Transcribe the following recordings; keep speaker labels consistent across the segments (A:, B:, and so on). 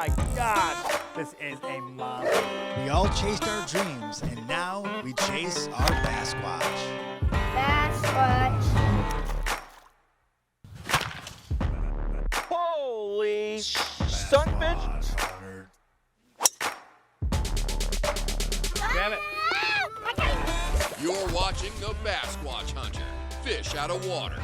A: my God, this is a monster.
B: We all chased our dreams, and now we chase our Basquatch.
C: Basquatch.
A: Holy sunfish! Grab it.
D: You're watching the Basquatch Hunter, fish out of water.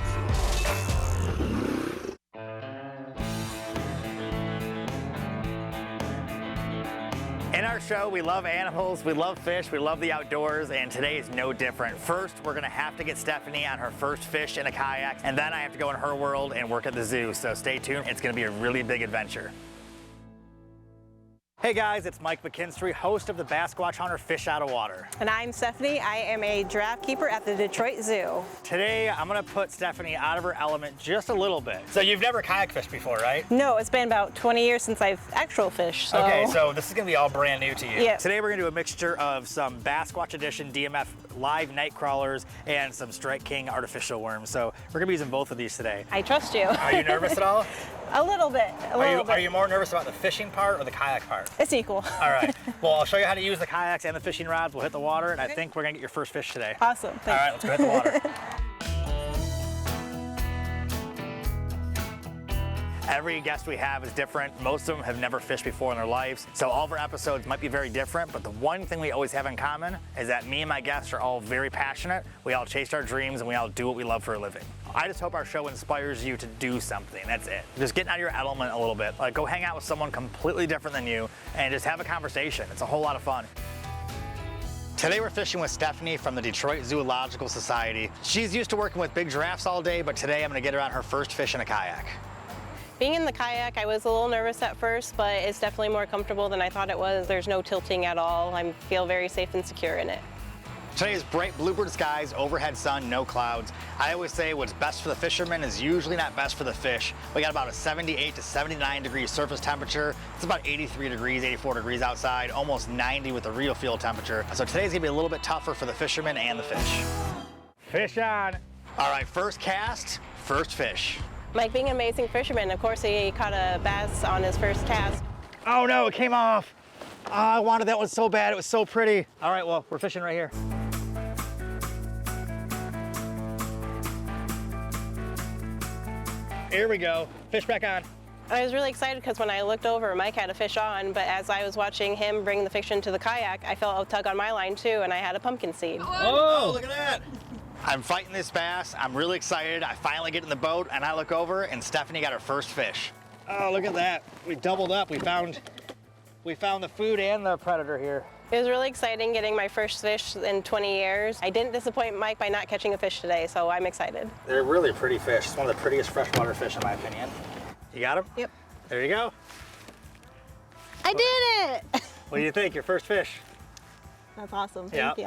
A: In our show, we love animals, we love fish, we love the outdoors, and today is no different. First, we're gonna have to get Stephanie on her first fish in a kayak, and then I have to go in her world and work at the zoo, so stay tuned. It's gonna be a really big adventure. Hey guys, it's Mike McKinstry, host of the Basquatch Hunter Fish Out of Water.
E: And I'm Stephanie. I am a giraffe keeper at the Detroit Zoo.
A: Today, I'm gonna put Stephanie out of her element just a little bit. So you've never kayak fished before, right?
E: No, it's been about 20 years since I've actual fished. So.
A: Okay, so this is gonna be all brand new to you.
E: Yeah.
A: Today we're gonna do a mixture of some Basquatch Edition DMF live night crawlers and some Strike King artificial worms. So we're gonna be using both of these today.
E: I trust you.
A: Are you nervous at all?
E: A little bit.
A: Are you more nervous about the fishing part or the kayak part?
E: It's equal.
A: All right. Well, I'll show you how to use the kayaks and the fishing rods. We'll hit the water, and I think we're gonna get your first fish today.
E: Awesome. Thanks.
A: All right, let's go hit the water. Every guest we have is different. Most of them have never fished before in their lives, so all of our episodes might be very different, but the one thing we always have in common is that me and my guests are all very passionate. We all chase our dreams, and we all do what we love for a living. I just hope our show inspires you to do something. That's it. Just getting out of your element a little bit. Like, go hang out with someone completely different than you and just have a conversation. It's a whole lot of fun. Today we're fishing with Stephanie from the Detroit Zoological Society. She's used to working with big giraffes all day, but today I'm gonna get her on her first fish in a kayak.
E: Being in the kayak, I was a little nervous at first, but it's definitely more comfortable than I thought it was. There's no tilting at all. I feel very safe and secure in it.
A: Today is bright bluebird skies, overhead sun, no clouds. I always say what's best for the fishermen is usually not best for the fish. We got about a 78 to 79 degree surface temperature. It's about 83 degrees, 84 degrees outside, almost 90 with the real field temperature. So today's gonna be a little bit tougher for the fishermen and the fish. Fish on. All right, first cast, first fish.
E: Mike being an amazing fisherman, of course he caught a bass on his first cast.
A: Oh no, it came off. Oh, I wanted that one so bad, it was so pretty. All right, well, we're fishing right here. Here we go, fish back on.
E: I was really excited because when I looked over, Mike had a fish on, but as I was watching him bring the fish into the kayak, I felt a tug on my line too, and I had a pumpkin seed.
A: Oh, look at that. I'm fighting this bass. I'm really excited. I finally get in the boat and I look over and Stephanie got her first fish. Oh, look at that. We doubled up. We found the food and the predator here.
E: It was really exciting getting my first fish in 20 years. I didn't disappoint Mike by not catching a fish today, so I'm excited.
A: They're really pretty fish. It's one of the prettiest freshwater fish in my opinion. You got them?
E: Yep.
A: There you go.
E: I did it!
A: What do you think? Your first fish?
E: That's awesome. Thank you.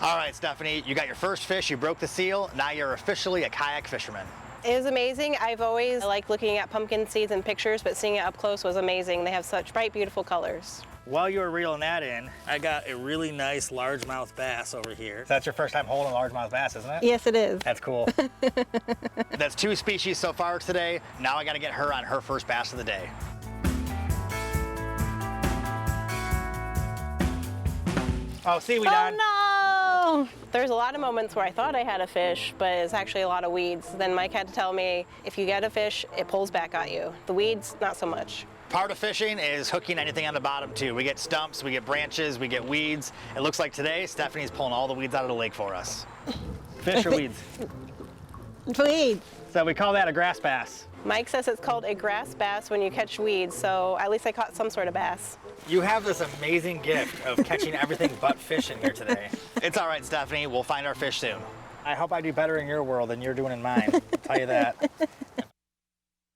A: All right, Stephanie, you got your first fish. You broke the seal. Now you're officially a kayak fisherman.
E: It was amazing. I've always liked looking at pumpkin seeds in pictures, but seeing it up close was amazing. They have such bright, beautiful colors.
A: While you were reeling that in, I got a really nice largemouth bass over here. So that's your first time holding a largemouth bass, isn't it?
E: Yes, it is.
A: That's cool. That's 2 species so far today. Now I got to get her on her first bass of the day. Oh, seaweed on.
E: Oh no! There's a lot of moments where I thought I had a fish, but it's actually a lot of weeds. Then Mike had to tell me, if you get a fish, it pulls back at you. The weeds, not so much.
A: Part of fishing is hooking anything on the bottom too. We get stumps, we get branches, we get weeds. It looks like today, Stephanie's pulling all the weeds out of the lake for us. Fish or weeds?
E: Weeds.
A: So we call that a grass bass.
E: Mike says it's called a grass bass when you catch weeds, so at least I caught some sort of bass.
A: You have this amazing gift of catching everything but fish in here today. It's all right, Stephanie. We'll find our fish soon. I hope I do better in your world than you're doing in mine. I'll tell you that.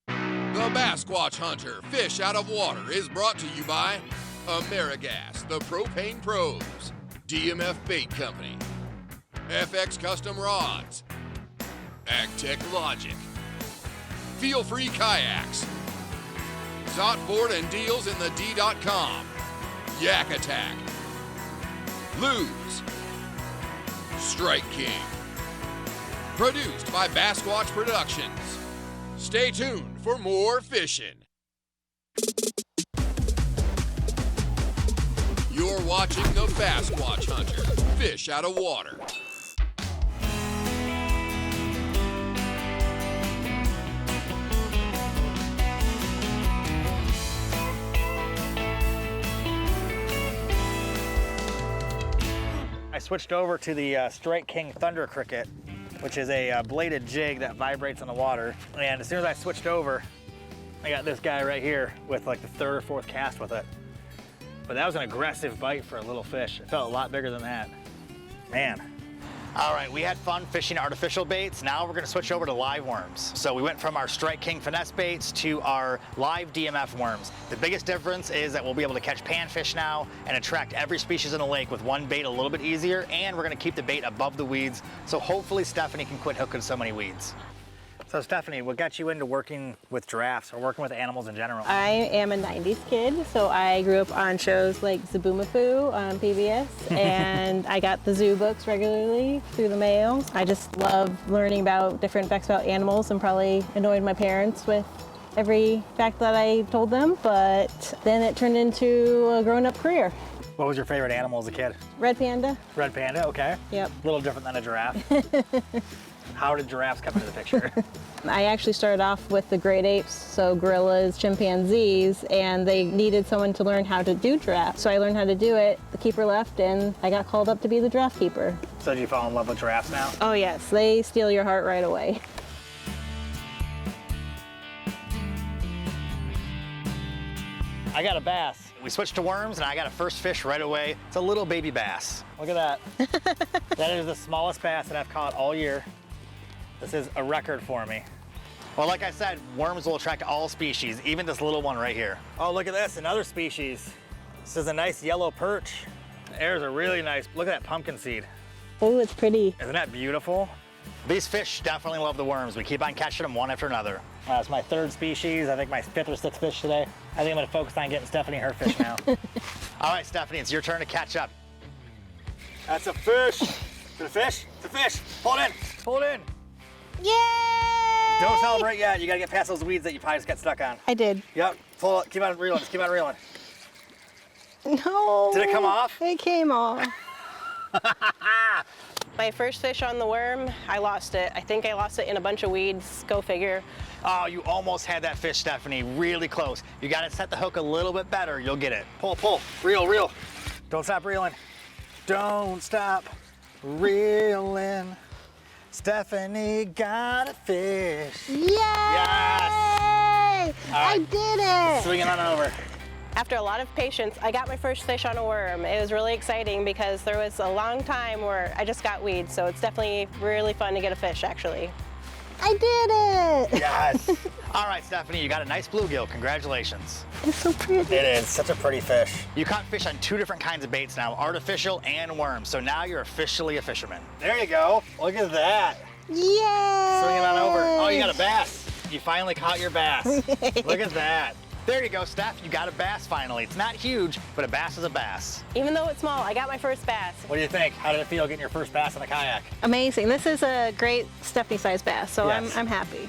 D: The Basquatch Hunter, fish out of water, is brought to you by Amerigas, the Propane Pros, DMF Bait Company, FX Custom Rods, AgTech Logic, Feel Free Kayaks, Zotford and deals in the D.com, Yak Attack, Lose, Strike King. Produced by Basquatch Productions. Stay tuned for more fishing. You're watching the Basquatch Hunter, fish out of water.
A: I switched over to the Strike King Thunder Cricket, which is a bladed jig that vibrates on the water. And as soon as I switched over, I got this guy right here with like the third or fourth cast with it. But that was an aggressive bite for a little fish. It felt a lot bigger than that. Man. All right, we had fun fishing artificial baits. Now we're gonna switch over to live worms. So we went from our Strike King finesse baits to our live DMF worms. The biggest difference is that we'll be able to catch panfish now and attract every species in the lake with one bait a little bit easier, and we're gonna keep the bait above the weeds, so hopefully Stephanie can quit hooking so many weeds. So Stephanie, what got you into working with giraffes or working with animals in general?
E: I am a 90s kid, so I grew up on shows like Zaboomafoo on PBS, and I got the zoo books regularly through the mail. I just love learning about different facts about animals and probably annoyed my parents with every fact that I told them, but then it turned into a grown-up career.
A: What was your favorite animal as a kid?
E: Red panda.
A: Red panda, okay.
E: Yep.
A: A little different than a giraffe. How did giraffes come into the picture?
E: I actually started off with the great apes, so gorillas, chimpanzees, and they needed someone to learn how to do giraffe. So I learned how to do it. The keeper left, and I got called up to be the giraffe keeper.
A: So did you fall in love with giraffes now?
E: Oh yes, they steal your heart right away.
A: I got a bass. We switched to worms, and I got a first fish right away. It's a little baby bass. Look at that. That is the smallest bass that I've caught all year. This is a record for me. Well, like I said, worms will attract all species, even this little one right here. Oh, look at this, another species. This is a nice yellow perch. The airs are really nice. Look at that pumpkin seed.
E: Oh, it's pretty.
A: Isn't that beautiful? These fish definitely love the worms. We keep on catching them one after another. It's my third species. I think my fifth or sixth fish today. I think I'm gonna focus on getting Stephanie her fish now. All right, Stephanie, it's your turn to catch up. That's a fish. Is it a fish? It's a fish. Pull it in. Pull it in.
E: Yay!
A: Don't celebrate yet. You gotta get past those weeds that you probably just got stuck on.
E: I did.
A: Yep. Pull it. Keep on reeling. Just keep on reeling.
E: No.
A: Did it come off?
E: It came off. My first fish on the worm, I lost it. I think I lost it in a bunch of weeds. Go figure.
A: Oh, you almost had that fish, Stephanie. Really close. You gotta set the hook a little bit better. You'll get it. Pull, pull. Reel, reel. Don't stop reeling. Don't stop reeling. Stephanie got a fish.
E: Yay!
A: Yes!
E: I did it!
A: Swing it on over.
E: After a lot of patience, I got my first fish on a worm. It was really exciting because there was a long time where I just got weeds, so it's definitely really fun to get a fish, actually. I did it!
A: Yes. All right, Stephanie, you got a nice bluegill. Congratulations.
E: It's so pretty.
A: It is such a pretty fish. You caught fish on two different kinds of baits now, artificial and worms. So now you're officially a fisherman. There you go. Look at that.
E: Yay!
A: Swing it on over. Oh, you got a bass. You finally caught your bass. Look at that. There you go, Steph. You got a bass finally. It's not huge, but a bass is a bass.
E: Even though it's small, I got my first bass.
A: What do you think? How did it feel getting your first bass on a kayak?
E: Amazing. This is a great Stephanie-sized bass, so
A: Yes.
E: I'm happy.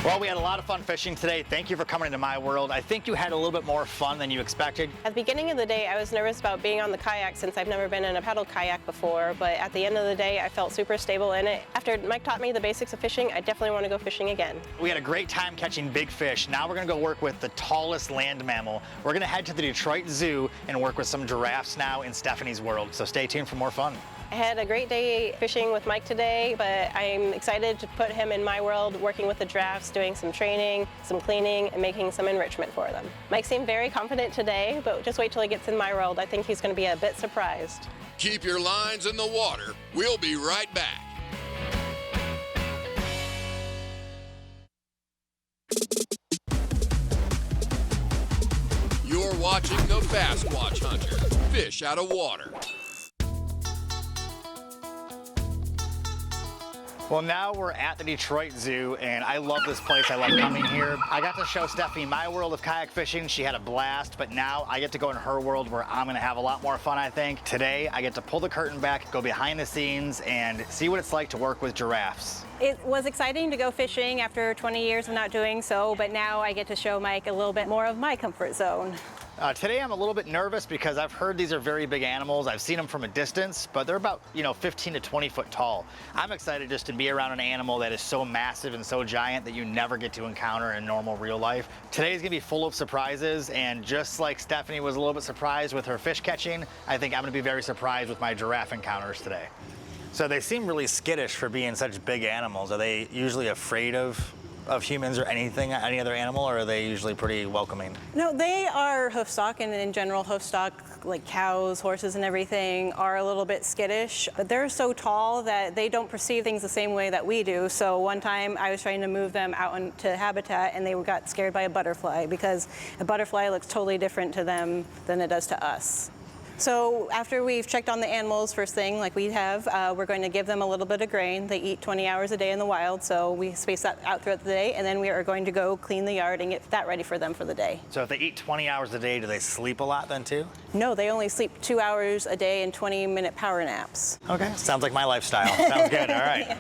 A: Well, we had a lot of fun fishing today. Thank you for coming into my world. I think you had a little bit more fun than you expected.
E: At the beginning of the day, I was nervous about being on the kayak since I've never been in a pedal kayak before, but at the end of the day, I felt super stable in it. After Mike taught me the basics of fishing, I definitely want to go fishing again.
A: We had a great time catching big fish. Now we're gonna go work with the tallest land mammal. We're gonna head to the Detroit Zoo and work with some giraffes now in Stephanie's world. So stay tuned for more fun.
E: I had a great day fishing with Mike today, but I'm excited to put him in my world, working with the giraffes, doing some training, some cleaning, and making some enrichment for them. Mike seemed very confident today, but just wait till he gets in my world. I think he's going to be a bit surprised.
D: Keep your lines in the water. We'll be right back. You're watching the Basquatch Hunter, fish out of water.
A: Well, now we're at the Detroit Zoo, and I love this place. I love coming here. I got to show Stephanie my world of kayak fishing. She had a blast, but now I get to go in her world where I'm gonna have a lot more fun, I think. Today, I get to pull the curtain back, go behind the scenes, and see what it's like to work with giraffes.
E: It was exciting to go fishing after 20 years of not doing so, but now I get to show Mike a little bit more of my comfort zone.
A: Today I'm a little bit nervous because I've heard these are very big animals. I've seen them from a distance, but they're about 15 to 20 foot tall. I'm excited just to be around an animal that is so massive and so giant that you never get to encounter in normal real life. Today's gonna be full of surprises, and just like Stephanie was a little bit surprised with her fish catching, I think I'm gonna be very surprised with my giraffe encounters today. So they seem really skittish for being such big animals. Are they usually afraid of humans or anything, any other animal, or are they usually pretty welcoming?
E: No, they are hoofstock, and in general, hoofstock, like cows, horses, and everything, are a little bit skittish. But they're so tall that they don't perceive things the same way that we do. So one time I was trying to move them out into habitat, and they got scared by a butterfly because a butterfly looks totally different to them than it does to us. So after we've checked on the animals first thing, like we have, we're going to give them a little bit of grain. They eat 20 hours a day in the wild, so we space that out throughout the day, and then we are going to go clean the yard and get that ready for them for the day.
A: So if they eat 20 hours a day, do they sleep a lot then too?
E: No, they only sleep 2 hours a day and 20-minute power naps.
A: Okay, sounds like my lifestyle. Sounds good, all right.
E: Yeah.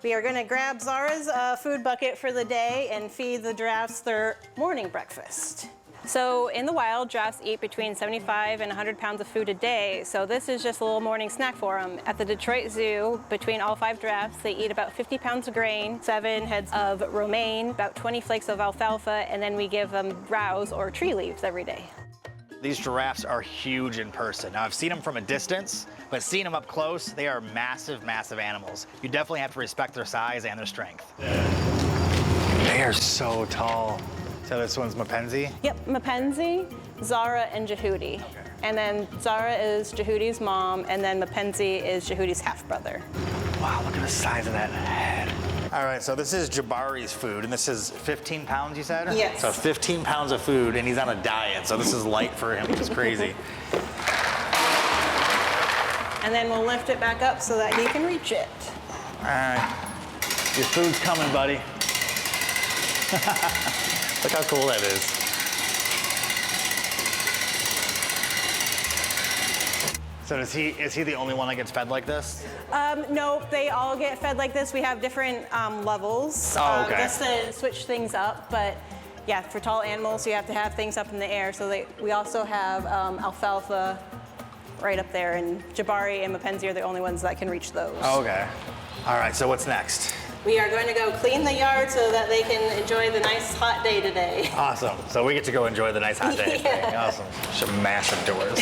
E: We are going to grab Zara's food bucket for the day and feed the giraffes their morning breakfast. So in the wild, giraffes eat between 75 and 100 pounds of food a day, so this is just a little morning snack for them. At the Detroit Zoo, between all 5 giraffes, they eat about 50 pounds of grain, 7 heads of romaine, about 20 flakes of alfalfa, and then we give them browse or tree leaves every day.
A: These giraffes are huge in person. Now, I've seen them from a distance, but seeing them up close, they are massive, massive animals. You definitely have to respect their size and their strength. They are so tall. So this one's Mackenzie?
E: Yep, Mackenzie, Zara, and Jehudi. Okay. And then Zara is Jehudi's mom, and then Mackenzie is Jehudi's half-brother.
A: Wow, look at the size of that head. All right, so this is Jabari's food, and this is 15 pounds, you said?
E: Yes.
A: So 15 pounds of food, and he's on a diet, so this is light for him, which is crazy.
E: And then we'll lift it back up so that he can reach it.
A: All right, your food's coming, buddy. Look how cool that is. So is he the only one that gets fed like this?
E: No, they all get fed like this. We have different levels.
A: Oh, okay.
E: Just to switch things up, but yeah, for tall animals, you have to have things up in the air. So we also have alfalfa right up there, and Jabari and Mackenzie are the only ones that can reach those.
A: Oh, okay. All right, so what's next?
E: We are going to go clean the yard so that they can enjoy the nice hot day today.
A: Awesome. So we get to go enjoy the nice hot day.
E: Yeah.
A: Awesome. Some massive doors.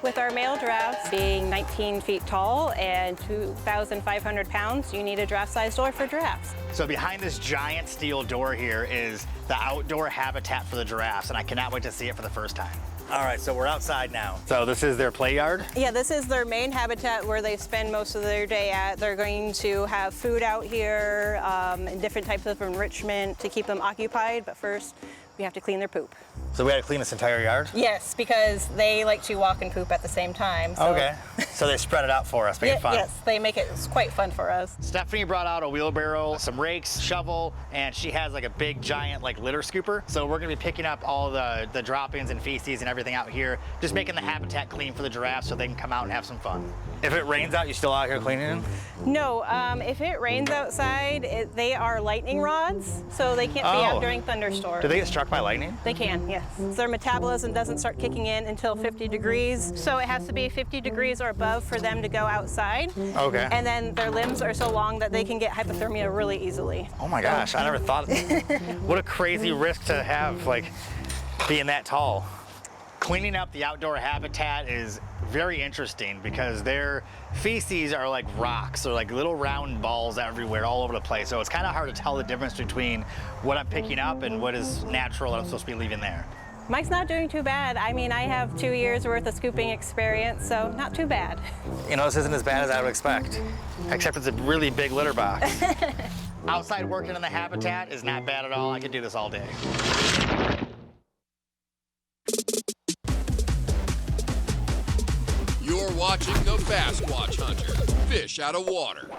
E: With our male giraffes being 19 feet tall and 2,500 pounds, you need a giraffe-sized door for giraffes.
A: So behind this giant steel door here is the outdoor habitat for the giraffes, and I cannot wait to see it for the first time. All right, so we're outside now. So this is their play yard?
E: Yeah, this is their main habitat where they spend most of their day at. They're going to have food out here and different types of enrichment to keep them occupied, but first we have to clean their poop.
A: So we had to clean this entire yard?
E: Yes, because they like to walk and poop at the same time. So.
A: Okay, so they spread it out for us, make it fun.
E: Yes, they make it quite fun for us.
A: Stephanie brought out a wheelbarrow, some rakes, shovel, and she has like a big giant like litter scooper. So we're gonna be picking up all the droppings and feces and everything out here, just making the habitat clean for the giraffes so they can come out and have some fun. If it rains out, you still out here cleaning them?
E: No, if it rains outside, they are lightning rods, so they can't be out during thunderstorms.
A: Do they get struck by lightning?
E: They can, yes. Their metabolism doesn't start kicking in until 50 degrees, so it has to be 50 degrees or above for them to go outside.
A: Okay.
E: And then their limbs are so long that they can get hypothermia really easily.
A: Oh my gosh, I never thought. What a crazy risk to have, like, being that tall. Cleaning up the outdoor habitat is very interesting because their feces are like rocks. They're like little round balls everywhere, all over the place. So it's kind of hard to tell the difference between what I'm picking up and what is natural that I'm supposed to be leaving there.
E: Mike's not doing too bad. I mean, I have 2 years worth of scooping experience, so not too bad.
A: You know, this isn't as bad as I would expect, except it's a really big litter box. Outside working in the habitat is not bad at all. I could do this all day.
D: You're watching the Bass Watch Hunter, fish out of water.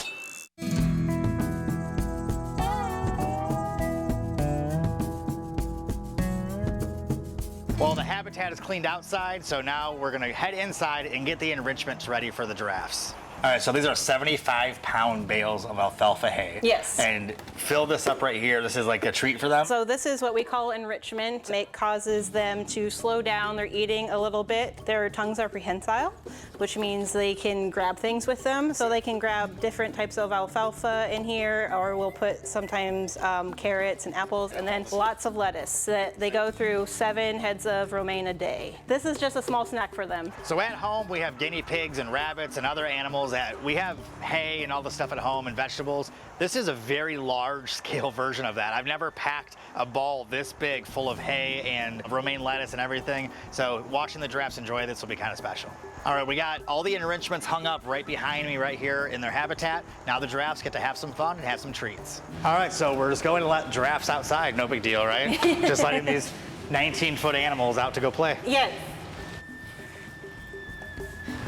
A: Well, the habitat is cleaned outside, so now we're gonna head inside and get the enrichments ready for the giraffes. All right, so these are 75-pound bales of alfalfa hay.
E: Yes.
A: And fill this up right here. This is like a treat for them.
E: So this is what we call enrichment. It causes them to slow down. They're eating a little bit. Their tongues are prehensile, which means they can grab things with them. So they can grab different types of alfalfa in here, or we'll put sometimes carrots and apples, and then lots of lettuce. They go through 7 heads of romaine a day. This is just a small snack for them.
A: So at home, we have guinea pigs and rabbits and other animals that we have hay and all the stuff at home and vegetables. This is a very large scale version of that. I've never packed a ball this big full of hay and romaine lettuce and everything. So watching the giraffes enjoy this will be kind of special. All right, we got all the enrichments hung up right behind me right here in their habitat. Now the giraffes get to have some fun and have some treats. All right, so we're just going to let giraffes outside. No big deal, right? Just letting these 19-foot animals out to go play.
E: Yes.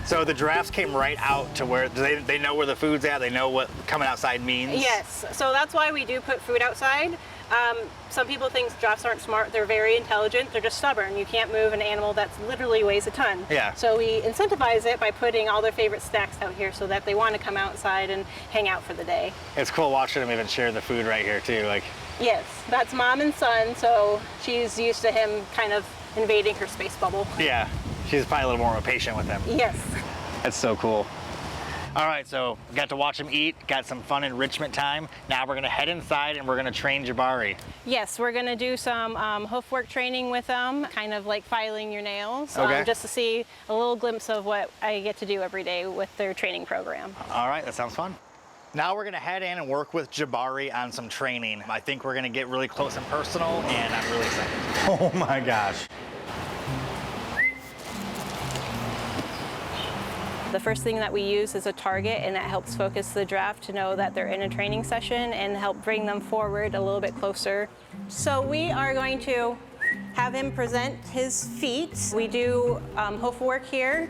A: So the giraffes came right out to where they know where the food's at. They know what coming outside means.
E: Yes, so that's why we do put food outside. Some people think giraffes aren't smart. They're very intelligent. They're just stubborn. You can't move an animal that literally weighs a ton.
A: Yeah.
E: So we incentivize it by putting all their favorite snacks out here so that they want to come outside and hang out for the day.
A: It's cool watching them even share the food right here too. Like.
E: Yes, that's mom and son, so she's used to him kind of invading her space bubble.
A: Yeah, she's probably a little more patient with him.
E: Yes.
A: That's so cool. All right, so got to watch them eat, got some fun enrichment time. Now we're gonna head inside and we're gonna train Jabari.
E: Yes, we're gonna do some hoof work training with them, kind of like filing your nails,
A: Okay.
E: just to see a little glimpse of what I get to do every day with their training program.
A: All right, that sounds fun. Now we're gonna head in and work with Jabari on some training. I think we're gonna get really close and personal, and I'm really excited. Oh my gosh.
E: The first thing that we use is a target, and that helps focus the giraffe to know that they're in a training session and help bring them forward a little bit closer. So we are going to have him present his feet. We do hoof work here.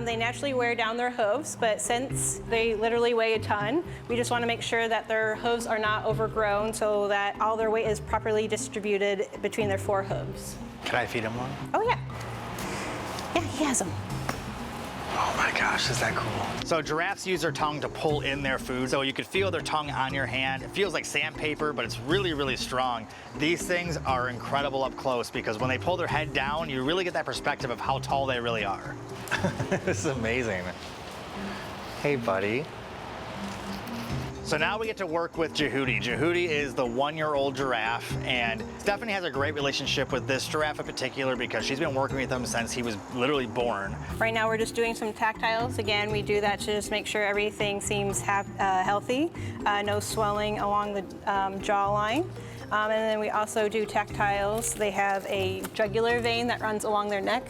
E: They naturally wear down their hooves, but since they literally weigh a ton, we just want to make sure that their hooves are not overgrown so that all their weight is properly distributed between their 4 hooves.
A: Can I feed him one?
E: Oh yeah. Yeah, he has them.
A: Oh my gosh, is that cool? So giraffes use their tongue to pull in their food. So you could feel their tongue on your hand. It feels like sandpaper, but it's really, really strong. These things are incredible up close because when they pull their head down, you really get that perspective of how tall they really are. This is amazing. Hey, buddy. So now we get to work with Jehudi. Jehudi is the 1-year-old giraffe, and Stephanie has a great relationship with this giraffe in particular because she's been working with him since he was literally born.
E: Right now we're just doing some tactiles. Again, we do that to just make sure everything seems healthy, no swelling along the jawline. And then we also do tactiles. They have a jugular vein that runs along their neck.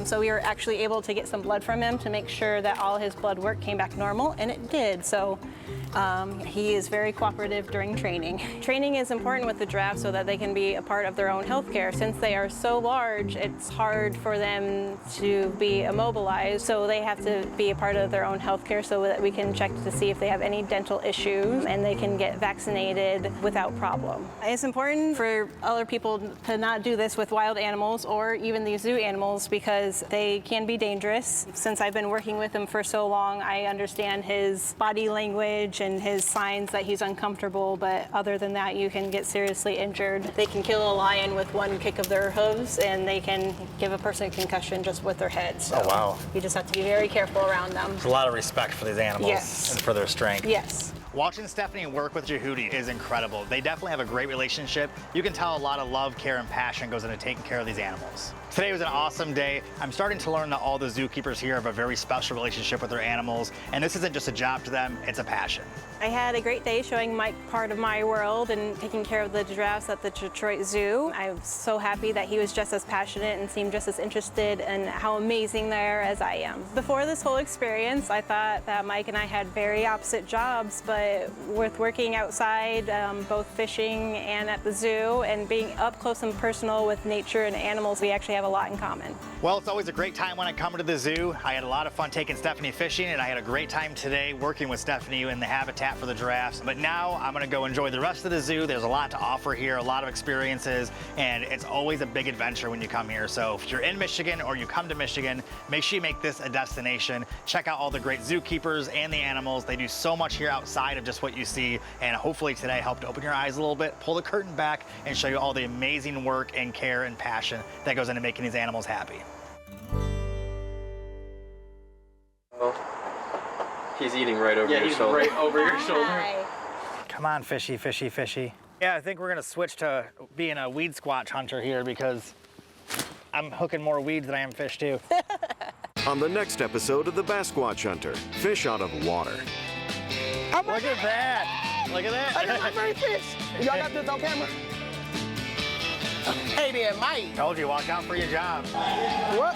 E: So we were actually able to get some blood from him to make sure that all his blood work came back normal, and it did. So he is very cooperative during training. Training is important with the giraffe so that they can be a part of their own healthcare. Since they are so large, it's hard for them to be immobilized, so they have to be a part of their own healthcare so that we can check to see if they have any dental issues and they can get vaccinated without problem. It's important for other people to not do this with wild animals or even these zoo animals because they can be dangerous. Since I've been working with him for so long, I understand his body language and his signs that he's uncomfortable, but other than that, you can get seriously injured. They can kill a lion with one kick of their hooves, and they can give a person a concussion just with their head. So
A: oh, wow.
E: You just have to be very careful around them.
A: There's a lot of respect for these animals
E: Yes.
A: and for their strength.
E: Yes.
A: Watching Stephanie work with Jehudi is incredible. They definitely have a great relationship. You can tell a lot of love, care, and passion goes into taking care of these animals. Today was an awesome day. I'm starting to learn that all the zookeepers here have a very special relationship with their animals, and this isn't just a job to them, it's a passion.
E: I had a great day showing my part of my world and taking care of the giraffes at the Detroit Zoo. I'm so happy that he was just as passionate and seemed just as interested in how amazing they are as I am. Before this whole experience, I thought that Mike and I had very opposite jobs, but but with working outside, both fishing and at the zoo, and being up close and personal with nature and animals, we actually have a lot in common.
A: Well, it's always a great time when I come to the zoo. I had a lot of fun taking Stephanie fishing, and I had a great time today working with Stephanie in the habitat for the giraffes. But now I'm gonna go enjoy the rest of the zoo. There's a lot to offer here, a lot of experiences, and it's always a big adventure when you come here. So if you're in Michigan or you come to Michigan, make sure you make this a destination. Check out all the great zookeepers and the animals. They do so much here outside of just what you see, and hopefully today helped open your eyes a little bit, pull the curtain back, and show you all the amazing work and care and passion that goes into making these animals happy.
F: Well, he's eating right over your shoulder.
G: Right over your shoulder.
E: Hi.
A: Come on, fishy, fishy, fishy. Yeah, I think we're gonna switch to being a weed squatch hunter here because I'm hooking more weeds than I am fish too.
H: On the next episode of the Basquatch Hunter, fish out of water.
A: Look at that! Look at that!
G: I got my first fish. Y'all got this on camera? Hey there, Mike.
A: Told you, watch out for your job.
G: What?